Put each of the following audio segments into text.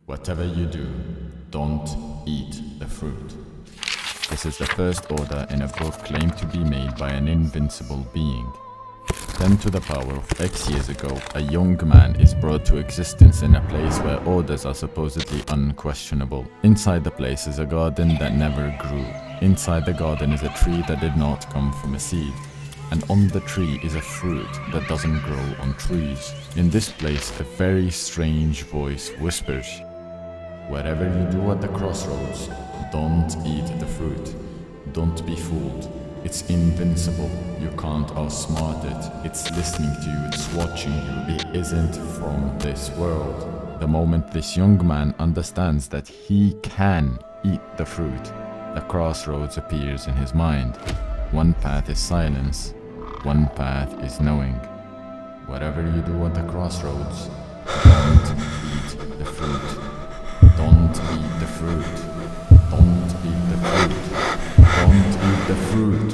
Whatever you do, don't eat the fruit. This is the first order in a book claimed to be made by an invincible being. 10 to the power of X years ago, a young man is brought to existence in a place where orders are supposedly unquestionable. Inside the place is a garden that never grew. Inside the garden is a tree that did not come from a seed. And on the tree is a fruit that doesn't grow on trees. In this place, a very strange voice whispers, "Whatever you do at the crossroads, don't eat the fruit. Don't be fooled. It's invincible. You can't outsmart it. It's listening to you. It's watching you. It isn't from this world." The moment this young man understands that he can eat the fruit, the crossroads appears in his mind. One path is silence. One path is knowing. Whatever you do at the crossroads, don't eat the fruit. Don't eat the fruit. Don't eat the fruit. Don't eat the fruit.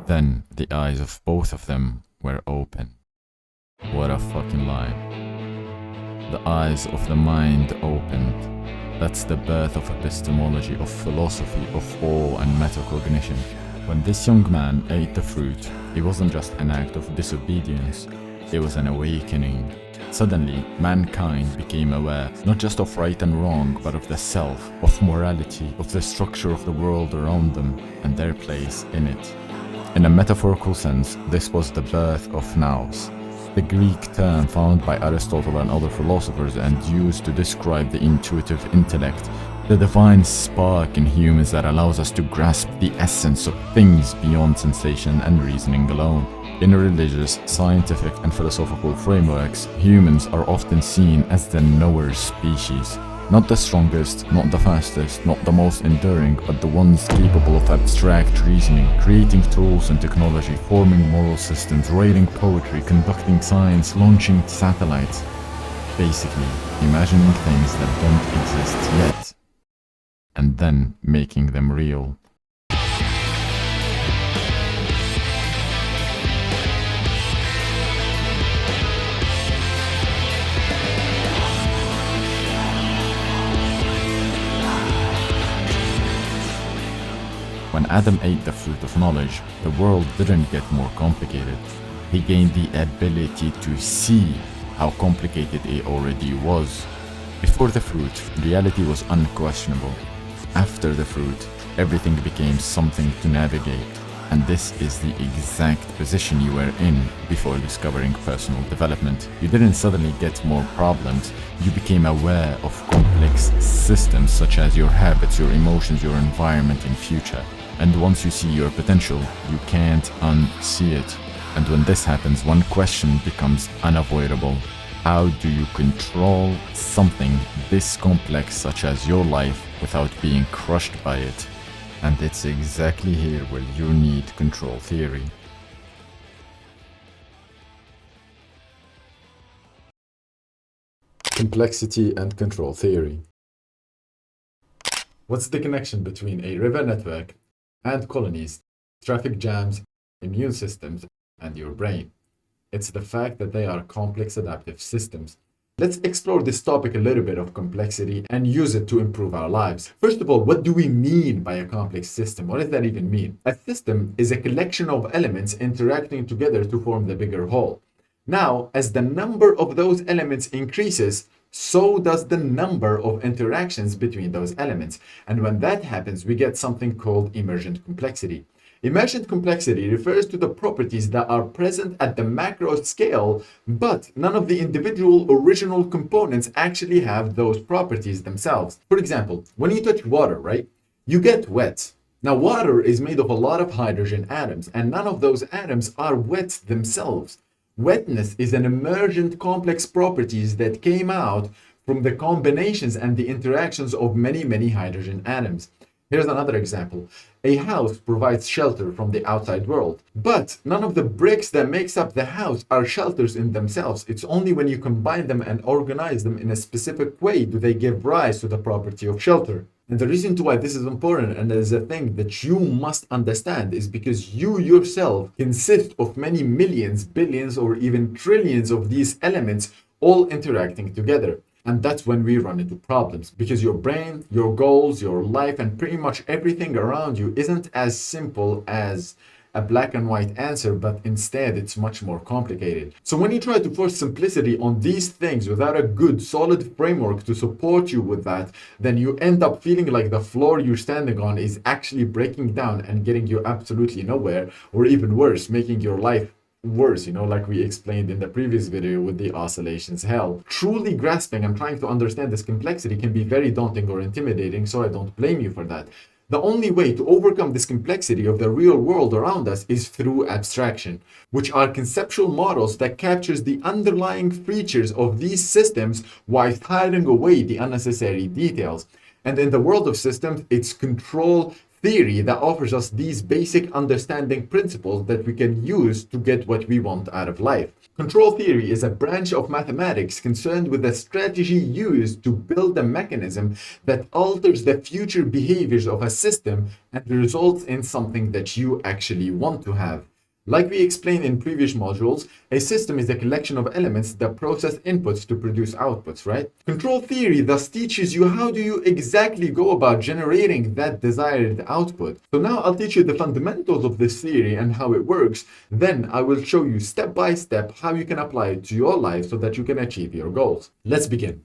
Then the eyes of both of them were open. What a fucking lie. The eyes of the mind opened. That's the birth of epistemology, of philosophy, of awe and metacognition. When this young man ate the fruit, it wasn't just an act of disobedience, it was an awakening. Suddenly, mankind became aware, not just of right and wrong, but of the self, of morality, of the structure of the world around them, and their place in it. In a metaphorical sense, this was the birth of nous, the Greek term found by Aristotle and other philosophers and used to describe the intuitive intellect, the divine spark in humans that allows us to grasp the essence of things beyond sensation and reasoning alone. In religious, scientific, and philosophical frameworks, humans are often seen as the knower species. Not the strongest, not the fastest, not the most enduring, but the ones capable of abstract reasoning, creating tools and technology, forming moral systems, writing poetry, conducting science, launching satellites. Basically, imagining things that don't exist yet, and then making them real. When Adam ate the fruit of knowledge, the world didn't get more complicated. He gained the ability to see how complicated it already was. Before the fruit, reality was unquestionable. After the fruit, everything became something to navigate. And this is the exact position you were in before discovering personal development. You didn't suddenly get more problems, you became aware of complex systems such as your habits, your emotions, your environment and future. And once you see your potential, you can't unsee it. And when this happens, one question becomes unavoidable. How do you control something this complex such as your life without being crushed by it? And it's exactly here where you need control theory. Complexity and control theory. What's the connection between a river network and colonies, traffic jams, immune systems, and your brain? It's the fact that they are complex adaptive systems. Let's explore this topic a little bit of complexity and use it to improve our lives. First of all, what do we mean by a complex system? What does that even mean? A system is a collection of elements interacting together to form the bigger whole. Now, as the number of those elements increases, so does the number of interactions between those elements. And when that happens, we get something called emergent complexity. Emergent complexity refers to the properties that are present at the macro scale, but none of the individual original components actually have those properties themselves. For example, when you touch water, right, you get wet. Now, water is made of a lot of hydrogen atoms, and none of those atoms are wet themselves. Wetness is an emergent complex properties that came out from the combinations and the interactions of many hydrogen atoms. Here's another example. A house provides shelter from the outside world, but none of the bricks that makes up the house are shelters in themselves. It's only when you combine them and organize them in a specific way do they give rise to the property of shelter. And the reason to why this is important and is a thing that you must understand is because you yourself consist of many millions, billions, or even trillions of these elements all interacting together. And that's when we run into problems because your brain, your goals, your life, and pretty much everything around you isn't as simple as a black and white answer, but instead it's much more complicated. So when you try to force simplicity on these things without a good solid framework to support you with that, then you end up feeling like the floor you're standing on is actually breaking down and getting you absolutely nowhere, or even worse, making your life worse, like we explained in the previous video with the oscillations hell. Truly grasping and trying to understand this complexity can be very daunting or intimidating, so I don't blame you for that. The only way to overcome this complexity of the real world around us is through abstraction, which are conceptual models that captures the underlying features of these systems while hiding away the unnecessary details. And in the world of systems, it's control theory that offers us these basic understanding principles that we can use to get what we want out of life. Control theory is a branch of mathematics concerned with the strategy used to build a mechanism that alters the future behaviors of a system and results in something that you actually want to have. Like we explained in previous modules, a system is a collection of elements that process inputs to produce outputs, right? Control theory thus teaches you how do you exactly go about generating that desired output. So now I'll teach you the fundamentals of this theory and how it works. Then I will show you step by step how you can apply it to your life so that you can achieve your goals. Let's begin.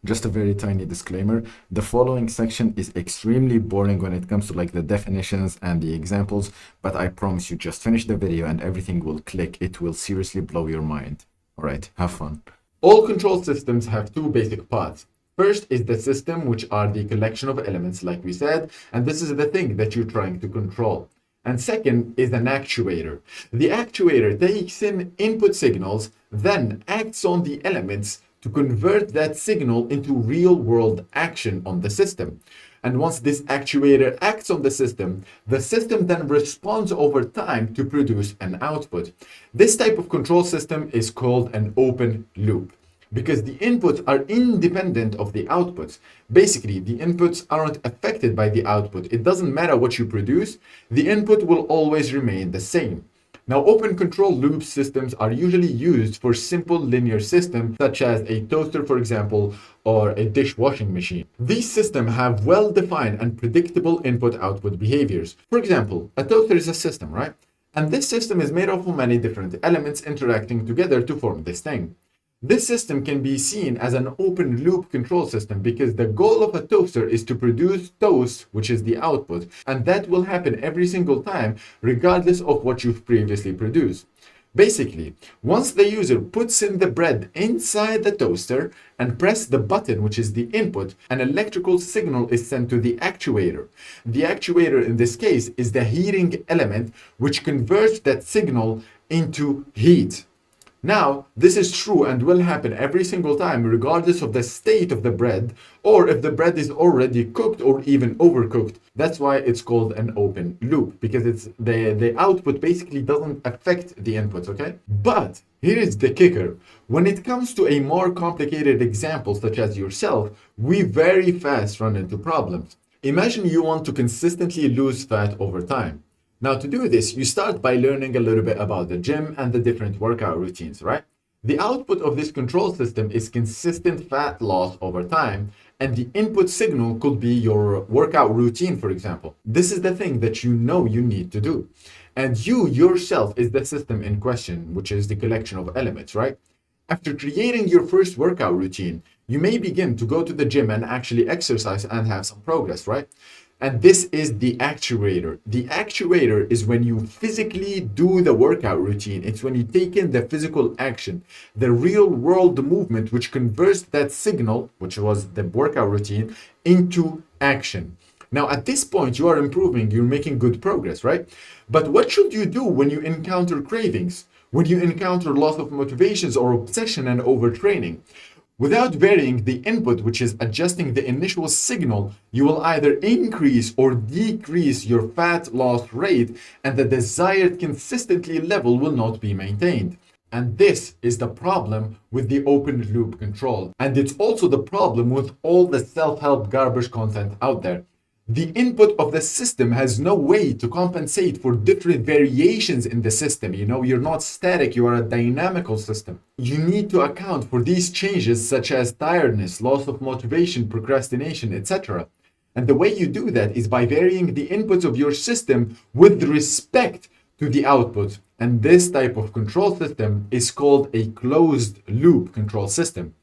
Just a very tiny disclaimer, the following section is extremely boring when it comes to the definitions and the examples, but I promise you just finish the video and everything will click. It will seriously blow your mind. Alright, have fun. All control systems have two basic parts. First is the system, which are the collection of elements like we said, and this is the thing that you're trying to control. And second is an actuator. The actuator takes in input signals, then acts on the elements to convert that signal into real-world action on the system. And once this actuator acts on the system then responds over time to produce an output. This type of control system is called an open loop because the inputs are independent of the outputs. Basically, the inputs aren't affected by the output. It doesn't matter what you produce, the input will always remain the same. Now, open control loop systems are usually used for simple linear systems, such as a toaster, for example, or a dishwashing machine. These systems have well-defined and predictable input-output behaviors. For example, a toaster is a system, right? And this system is made up of many different elements interacting together to form this thing. This system can be seen as an open loop control system because the goal of a toaster is to produce toast, which is the output, and that will happen every single time regardless of what you've previously produced. Basically, once the user puts in the bread inside the toaster and press the button, which is the input, an electrical signal is sent to the actuator. The actuator in this case is the heating element, which converts that signal into heat. Now, this is true and will happen every single time regardless of the state of the bread or if the bread is already cooked or even overcooked. That's why it's called an open loop, because it's the output basically doesn't affect the inputs, okay? But here is the kicker. When it comes to a more complicated example such as yourself, we very fast run into problems. Imagine you want to consistently lose fat over time. Now, to do this, you start by learning a little bit about the gym and the different workout routines, right? The output of this control system is consistent fat loss over time, and the input signal could be your workout routine, for example. This is the thing that you know you need to do. And you yourself is the system in question, which is the collection of elements, right? After creating your first workout routine, you may begin to go to the gym and actually exercise and have some progress, right? And this is the actuator. The actuator is when you physically do the workout routine. It's when you take in the physical action, the real world movement, which converts that signal, which was the workout routine, into action. Now, at this point, you are improving, you're making good progress, right? But what should you do when you encounter cravings, when you encounter loss of motivations or obsession and overtraining? Without varying the input, which is adjusting the initial signal, you will either increase or decrease your fat loss rate, and the desired consistently level will not be maintained. And this is the problem with the open loop control. And it's also the problem with all the self-help garbage content out there. The input of the system has no way to compensate for different variations in the system. You're not static, you are a dynamical system. You need to account for these changes such as tiredness, loss of motivation, procrastination, etc. And the way you do that is by varying the inputs of your system with respect to the output. And this type of control system is called a closed loop control system.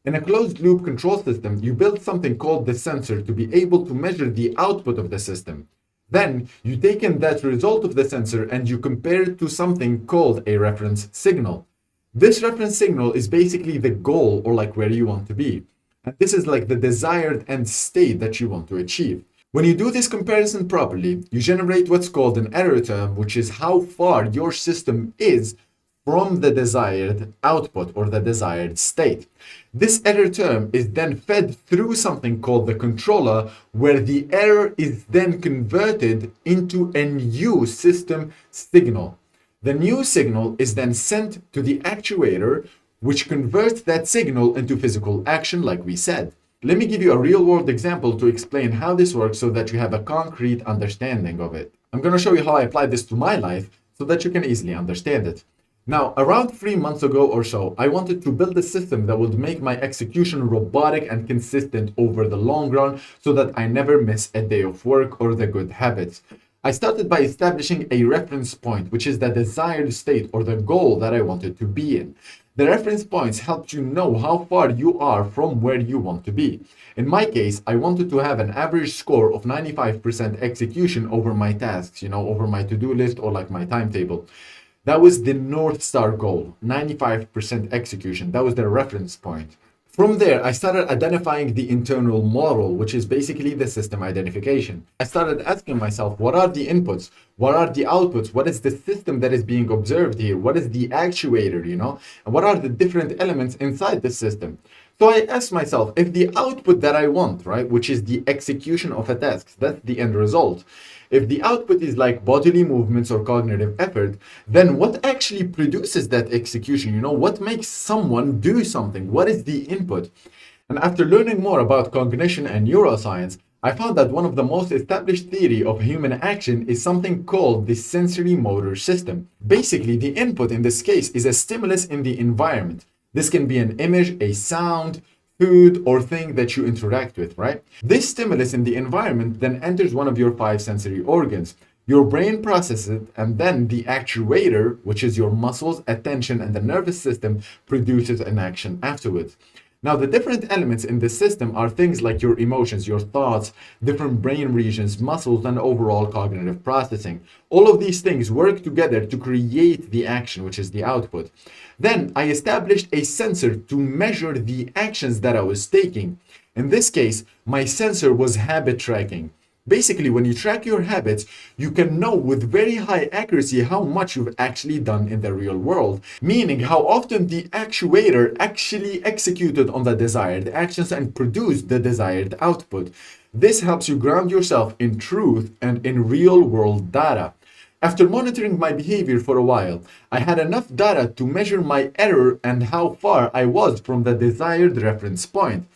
In a closed loop control system, you build something called the sensor to be able to measure the output of the system. Then you take in that result of the sensor and you compare it to something called a reference signal. This reference signal is basically the goal, or like where you want to be. And this is like the desired end state that you want to achieve. When you do this comparison properly, you generate what's called an error term, which is how far your system is from the desired output or the desired state. This error term is then fed through something called the controller, where the error is then converted into a new system signal. The new signal is then sent to the actuator, which converts that signal into physical action, like we said. Let me give you a real-world example to explain how this works so that you have a concrete understanding of it. I'm going to show you how I applied this to my life so that you can easily understand it. Now, around 3 months ago or so, I wanted to build a system that would make my execution robotic and consistent over the long run so that I never miss a day of work or the good habits. I started by establishing a reference point, which is the desired state or the goal that I wanted to be in. The reference points helped you know how far you are from where you want to be. In my case, I wanted to have an average score of 95% execution over my tasks, over my to-do list or like my timetable. That was the North Star goal, 95% execution. That was the reference point. From there, I started identifying the internal model, which is basically the system identification. I started asking myself, what are the inputs? What are the outputs? What is the system that is being observed here? What is the actuator, And what are the different elements inside the system? So I asked myself, if the output that I want, right, which is the execution of a task, that's the end result. If the output is like bodily movements or cognitive effort, then what actually produces that execution? What makes someone do something? What is the input? And after learning more about cognition and neuroscience, I found that one of the most established theory of human action is something called the sensory motor system. Basically, the input in this case is a stimulus in the environment. This can be an image, a sound, food, or thing that you interact with, right? This stimulus in the environment then enters one of your 5 sensory organs. Your brain processes it, and then the actuator, which is your muscles, attention, and the nervous system, produces an action afterwards. Now, the different elements in this system are things like your emotions, your thoughts, different brain regions, muscles, and overall cognitive processing. All of these things work together to create the action, which is the output. Then I established a sensor to measure the actions that I was taking. In this case, my sensor was habit tracking. Basically, when you track your habits, you can know with very high accuracy how much you've actually done in the real world, meaning how often the actuator actually executed on the desired actions and produced the desired output. This helps you ground yourself in truth and in real world data. After monitoring my behavior for a while, I had enough data to measure my error and how far I was from the desired reference point.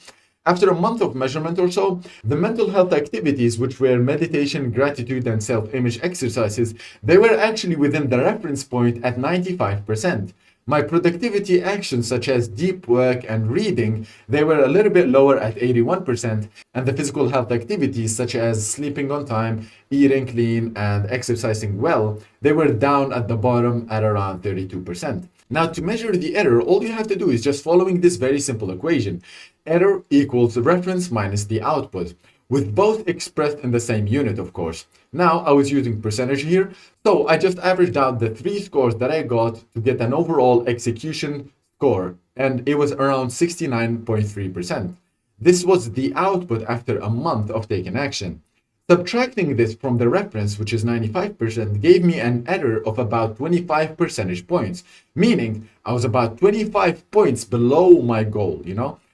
After a month of measurement or so, the mental health activities, which were meditation, gratitude, and self-image exercises, they were actually within the reference point at 95%. My productivity actions such as deep work and reading, they were a little bit lower at 81%, and the physical health activities such as sleeping on time, eating clean, and exercising well, they were down at the bottom at around 32%. Now, to measure the error, all you have to do is just following this very simple equation. Error equals the reference minus the output, with both expressed in the same unit, of course. Now, I was using percentage here, so I just averaged out the 3 scores that I got to get an overall execution score, and it was around 69.3%. This was the output after a month of taking action. Subtracting this from the reference, which is 95%, gave me an error of about 25 percentage points, meaning I was about 25 points below my goal,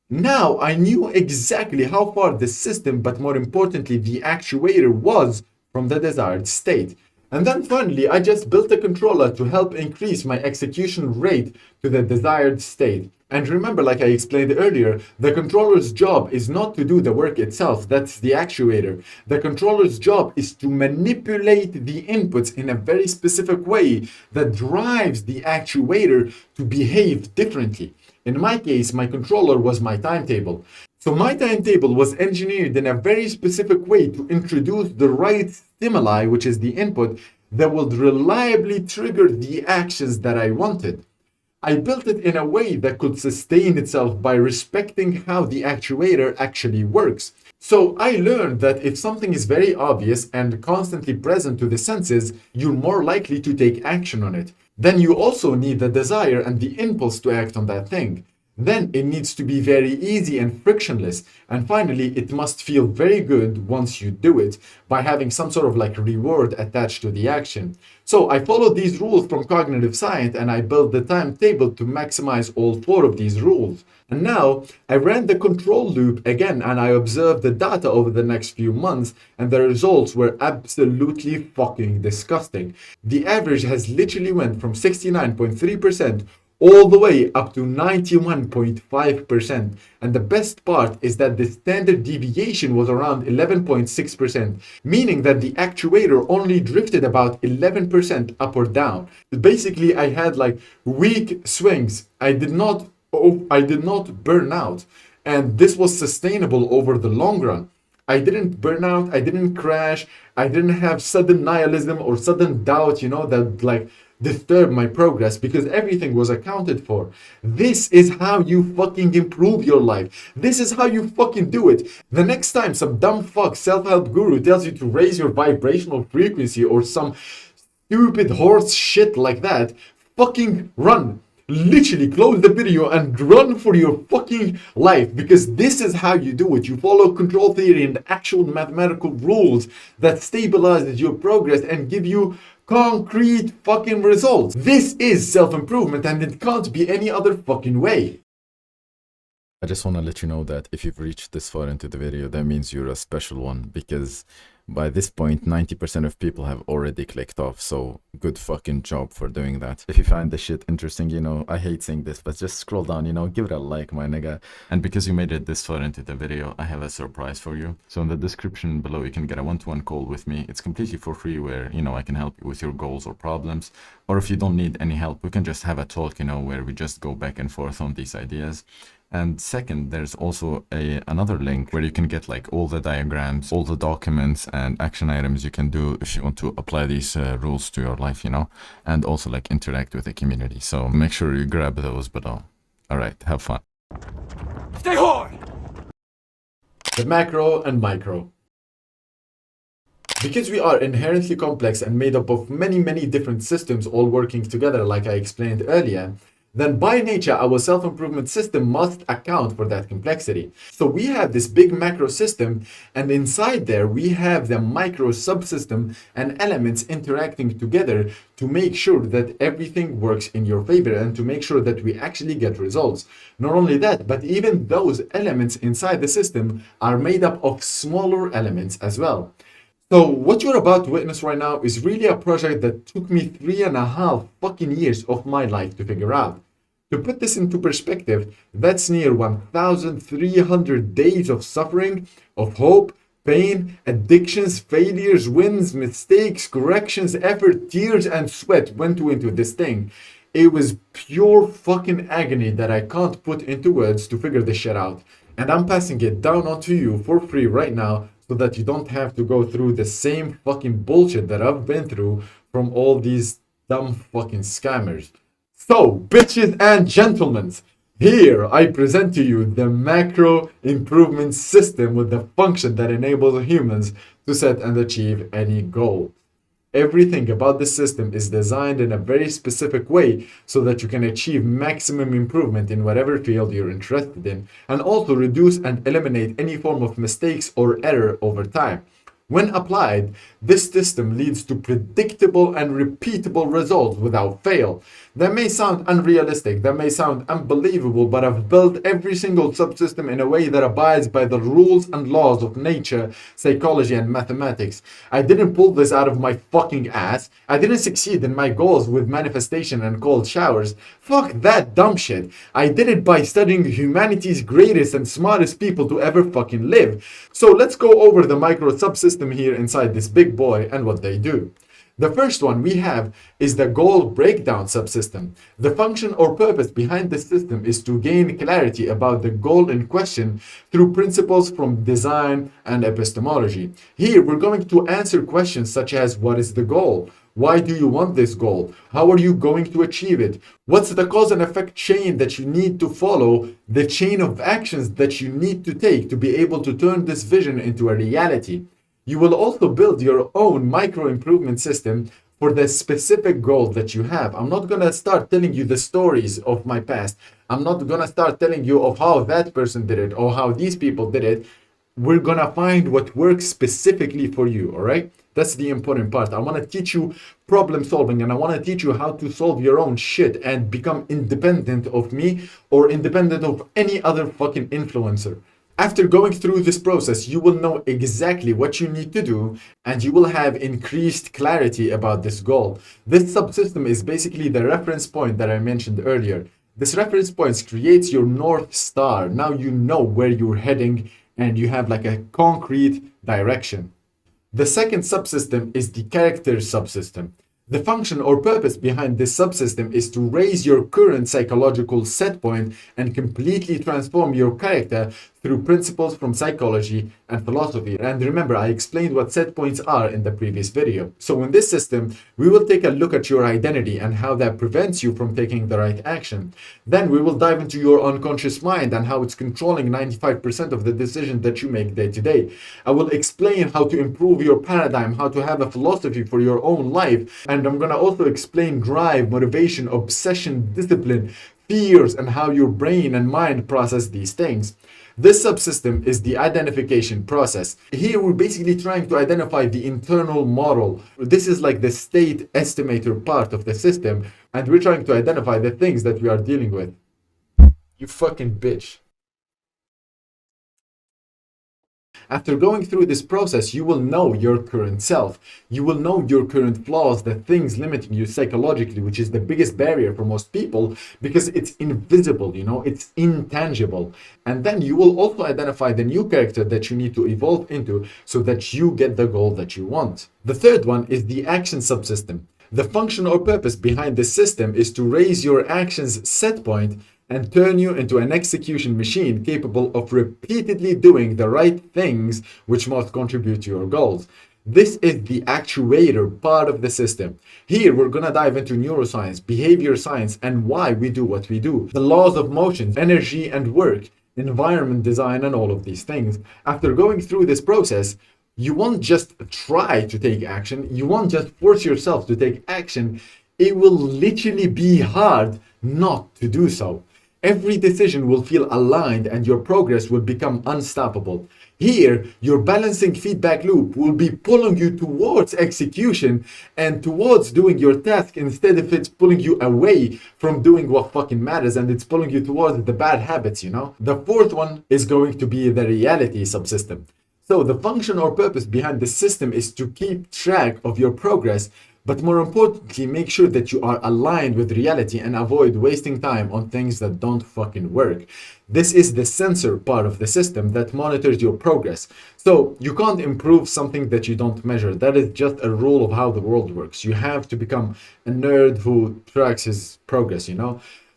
Now I knew exactly how far the system, but more importantly, the actuator was from the desired state. And then finally, I just built a controller to help increase my execution rate to the desired state. And remember, like I explained earlier, the controller's job is not to do the work itself, that's the actuator. The controller's job is to manipulate the inputs in a very specific way that drives the actuator to behave differently. In my case, my controller was my timetable. So my timetable was engineered in a very specific way to introduce the right stimuli, which is the input, that would reliably trigger the actions that I wanted. I built it in a way that could sustain itself by respecting how the actuator actually works. So I learned that if something is very obvious and constantly present to the senses, you're more likely to take action on it. Then you also need the desire and the impulse to act on that thing. Then it needs to be very easy and frictionless. And finally, it must feel very good once you do it by having some sort of like reward attached to the action. So I followed these rules from cognitive science and I built the timetable to maximize all four of these rules. And now I ran the control loop again and I observed the data over the next few months and the results were absolutely fucking disgusting. The average has literally went from 69.3% all the way up to 91.5%. And the best part is that the standard deviation was around 11.6%, meaning that the actuator only drifted about 11% up or down. Basically, I had like weak swings. I did not burn out. And this was sustainable over the long run. I didn't burn out, I didn't crash, I didn't have sudden nihilism or sudden doubt, that like disturb my progress because everything was accounted for. This is how you fucking improve your life. This is how you fucking do it. The next time some dumb fuck self-help guru tells you to raise your vibrational frequency or some stupid horse shit like that, fucking run. Literally close the video and run for your fucking life because this is how you do it. You follow control theory and actual mathematical rules that stabilizes your progress and give you concrete fucking results. This is self-improvement and it can't be any other fucking way. I just want to let you know that if you've reached this far into the video, that means you're a special one, because by this point 90% of people have already clicked off, so good fucking job for doing that. If you find this shit interesting, I hate saying this, but just scroll down, give it a like, my nigga. And because you made it this far into the video, I have a surprise for you. So in the description below you can get a one-to-one call with me. It's completely for free, where I can help you with your goals or problems, or if you don't need any help, we can just have a talk, where we just go back and forth on these ideas. And second, there's also another link where you can get like all the diagrams, all the documents and action items you can do if you want to apply these rules to your life, and also like interact with the community. So make sure you grab those below. All right, have fun. Stay hard! The macro and micro. Because we are inherently complex and made up of many, many different systems all working together, like I explained earlier, then by nature, our self-improvement system must account for that complexity. So we have this big macro system, and inside there, we have the micro subsystem and elements interacting together to make sure that everything works in your favor and to make sure that we actually get results. Not only that, but even those elements inside the system are made up of smaller elements as well. So what you're about to witness right now is really a project that took me 3.5 fucking years of my life to figure out. To put this into perspective, that's near 1,300 days of suffering, of hope, pain, addictions, failures, wins, mistakes, corrections, effort, tears, and sweat went into this thing. It was pure fucking agony that I can't put into words to figure this shit out. And I'm passing it down onto you for free right now so that you don't have to go through the same fucking bullshit that I've been through from all these dumb fucking scammers. So, bitches and gentlemen, here I present to you the macro improvement system with the function that enables humans to set and achieve any goal. Everything about the system is designed in a very specific way so that you can achieve maximum improvement in whatever field you're interested in, and also reduce and eliminate any form of mistakes or error over time. When applied, this system leads to predictable and repeatable results without fail. That may sound unrealistic, that may sound unbelievable, but I've built every single subsystem in a way that abides by the rules and laws of nature, psychology, and mathematics. I didn't pull this out of my fucking ass. I didn't succeed in my goals with manifestation and cold showers. Fuck that dumb shit. I did it by studying humanity's greatest and smartest people to ever fucking live. So let's go over the micro subsystem here inside this big boy and what they do. The first one we have is the goal breakdown subsystem. The function or purpose behind this system is to gain clarity about the goal in question through principles from design and epistemology. Here we're going to answer questions such as what is the goal? Why do you want this goal? How are you going to achieve it? What's the cause and effect chain that you need to follow? The chain of actions that you need to take to be able to turn this vision into a reality. You will also build your own micro improvement system for the specific goal that you have. I'm not going to start telling you the stories of my past. I'm not going to start telling you of how that person did it or how these people did it. We're going to find what works specifically for you, all right? That's the important part. I want to teach you problem solving, and I want to teach you how to solve your own shit and become independent of me or independent of any other fucking influencer. After going through this process, you will know exactly what you need to do, and you will have increased clarity about this goal. This subsystem is basically the reference point that I mentioned earlier. This reference point creates your North Star. Now you know where you're heading, and you have like a concrete direction. The second subsystem is the character subsystem. The function or purpose behind this subsystem is to raise your current psychological set point and completely transform your character through principles from psychology and philosophy. And remember, I explained what set points are in the previous video. So in this system, we will take a look at your identity and how that prevents you from taking the right action. Then we will dive into your unconscious mind and how it's controlling 95% of the decisions that you make day to day. I will explain how to improve your paradigm, how to have a philosophy for your own life. And I'm going to also explain drive, motivation, obsession, discipline, fears, and how your brain and mind process these things. This subsystem is the identification process. Here we're basically trying to identify the internal model. This is like the state estimator part of the system, and we're trying to identify the things that we are dealing with. You fucking bitch. After going through this process, you will know your current self. You will know your current flaws, the things limiting you psychologically, which is the biggest barrier for most people because it's invisible, it's intangible. And then you will also identify the new character that you need to evolve into so that you get the goal that you want. The third one is the action subsystem. The function or purpose behind this system is to raise your actions set point and turn you into an execution machine capable of repeatedly doing the right things which must contribute to your goals. This is the actuator part of the system. Here we're going to dive into neuroscience, behavior science, and why we do what we do. The laws of motion, energy and work, environment design, and all of these things. After going through this process, you won't just try to take action. You won't just force yourself to take action. It will literally be hard not to do so. Every decision will feel aligned and your progress will become unstoppable. Here, your balancing feedback loop will be pulling you towards execution and towards doing your task instead of it's pulling you away from doing what fucking matters, and it's pulling you towards the bad habits, The fourth one is going to be the reality subsystem. So the function or purpose behind the system is to keep track of your progress, but more importantly, make sure that you are aligned with reality and avoid wasting time on things that don't fucking work. This is the sensor part of the system that monitors your progress. So you can't improve something that you don't measure. That is just a rule of how the world works. You have to become a nerd who tracks his progress,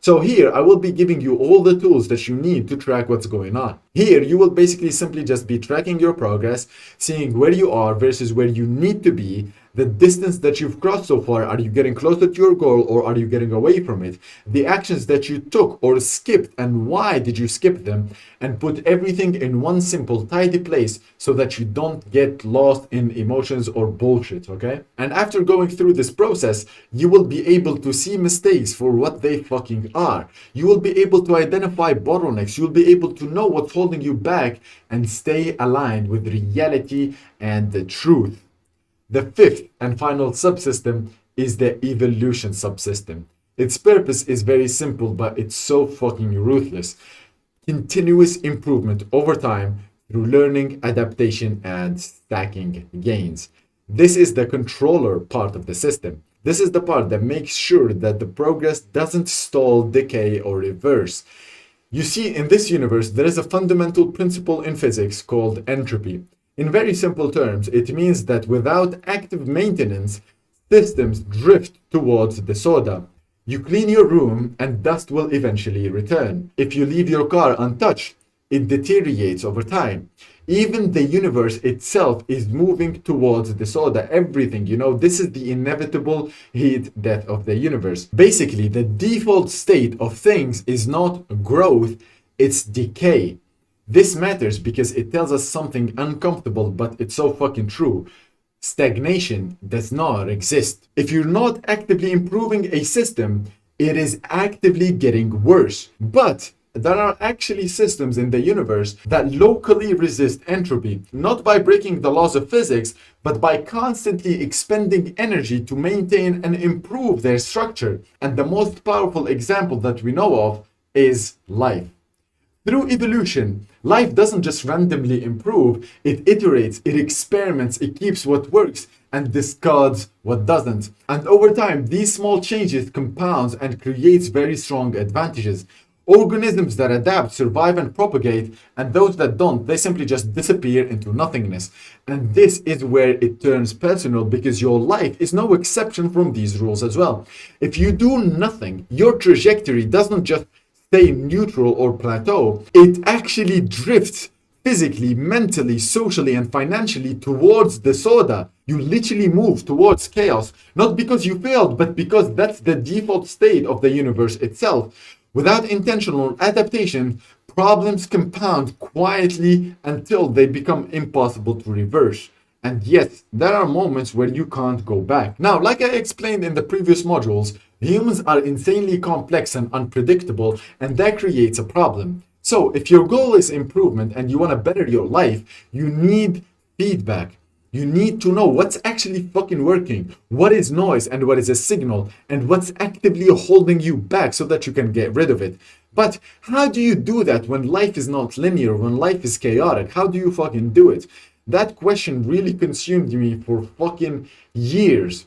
So here, I will be giving you all the tools that you need to track what's going on. Here, you will basically simply just be tracking your progress, seeing where you are versus where you need to be, The distance that you've crossed so far, are you getting closer to your goal or are you getting away from it? The actions that you took or skipped, and why did you skip them? And put everything in one simple, tidy place so that you don't get lost in emotions or bullshit, okay? And after going through this process, you will be able to see mistakes for what they fucking are. You will be able to identify bottlenecks. You'll be able to know what's holding you back and stay aligned with reality and the truth. The fifth and final subsystem is the evolution subsystem. Its purpose is very simple, but it's so fucking ruthless. Continuous improvement over time through learning, adaptation, and stacking gains. This is the controller part of the system. This is the part that makes sure that the progress doesn't stall, decay, or reverse. You see, in this universe, there is a fundamental principle in physics called entropy. In very simple terms, it means that without active maintenance, systems drift towards the soda. You clean your room and dust will eventually return. If you leave your car untouched, it deteriorates over time. Even the universe itself is moving towards the soda. Everything, this is the inevitable heat death of the universe. Basically, the default state of things is not growth, it's decay. This matters because it tells us something uncomfortable, but it's so fucking true. Stagnation does not exist. If you're not actively improving a system, it is actively getting worse. But there are actually systems in the universe that locally resist entropy, not by breaking the laws of physics, but by constantly expending energy to maintain and improve their structure. And the most powerful example that we know of is life. Through evolution, life doesn't just randomly improve, it iterates, it experiments, it keeps what works and discards what doesn't. And over time, these small changes compounds and creates very strong advantages. Organisms that adapt survive and propagate, and those that don't, they simply just disappear into nothingness. And this is where it turns personal, because your life is no exception from these rules as well. If you do nothing, your trajectory doesn't just stay neutral or plateau, it actually drifts physically, mentally, socially, and financially towards the soda. You literally move towards chaos, not because you failed, but because that's the default state of the universe itself. Without intentional adaptation, problems compound quietly until they become impossible to reverse. And yes, there are moments where you can't go back. Now, like I explained in the previous modules, humans are insanely complex and unpredictable, and that creates a problem. So, if your goal is improvement and you want to better your life, you need feedback. You need to know what's actually fucking working, what is noise and what is a signal, and what's actively holding you back so that you can get rid of it. But how do you do that when life is not linear, when life is chaotic? How do you fucking do it? That question really consumed me for fucking years,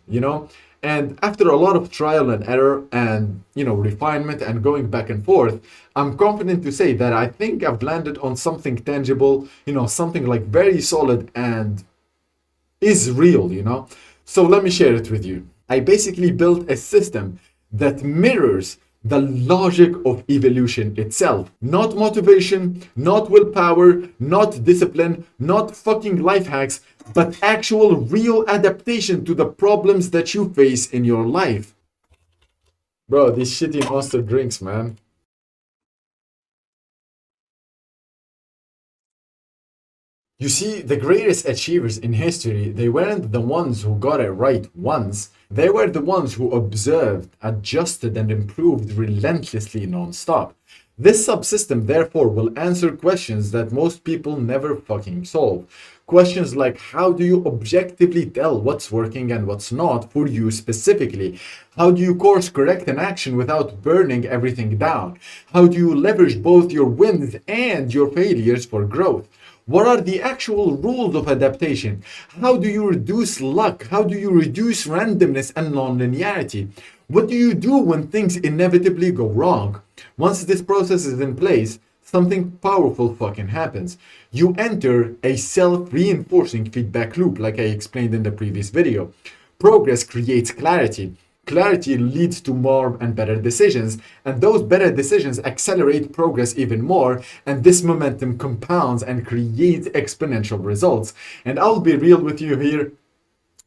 And after a lot of trial and error and, refinement and going back and forth, I'm confident to say that I think I've landed on something tangible, something like very solid and is real, So let me share it with you. I basically built a system that mirrors the logic of evolution itself. Not motivation, not willpower, not discipline, not fucking life hacks, but actual real adaptation to the problems that you face in your life. Bro, these shitty monster drinks, man. You see, the greatest achievers in history, they weren't the ones who got it right once. They were the ones who observed, adjusted, and improved relentlessly non-stop. This subsystem, therefore, will answer questions that most people never fucking solve. Questions like, how do you objectively tell what's working and what's not for you specifically? How do you course correct an action without burning everything down? How do you leverage both your wins and your failures for growth? What are the actual rules of adaptation? How do you reduce luck? How do you reduce randomness and non-linearity? What do you do when things inevitably go wrong? Once this process is in place, something powerful fucking happens. You enter a self-reinforcing feedback loop, like I explained in the previous video. Progress creates clarity. Clarity leads to more and better decisions, and those better decisions accelerate progress even more, and this momentum compounds and creates exponential results. And I'll be real with you here.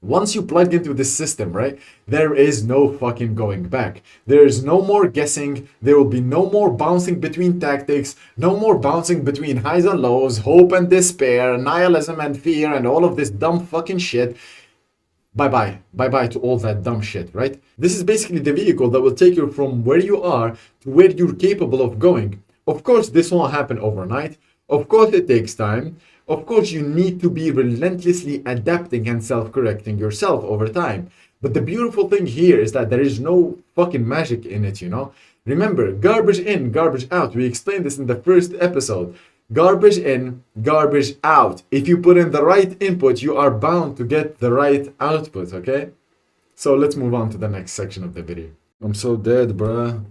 Once you plug into this system, right, there is no fucking going back. There is no more guessing. There will be no more bouncing between tactics, no more bouncing between highs and lows, hope and despair, nihilism and fear, and all of this dumb fucking shit. Bye-bye. Bye-bye to all that dumb shit, right? This is basically the vehicle that will take you from where you are to where you're capable of going. Of course, this won't happen overnight. Of course, it takes time. Of course, you need to be relentlessly adapting and self-correcting yourself over time. But the beautiful thing here is that there is no fucking magic in it, you know? Remember, garbage in, garbage out. We explained this in the first episode. Garbage in, garbage out. If you put in the right input, you are bound to get the right output, okay? So let's move on to the next section of the video. I'm so dead, bruh.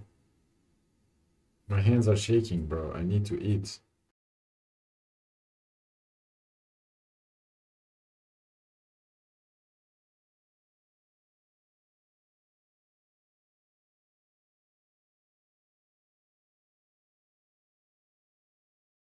My hands are shaking, bro. I need to eat.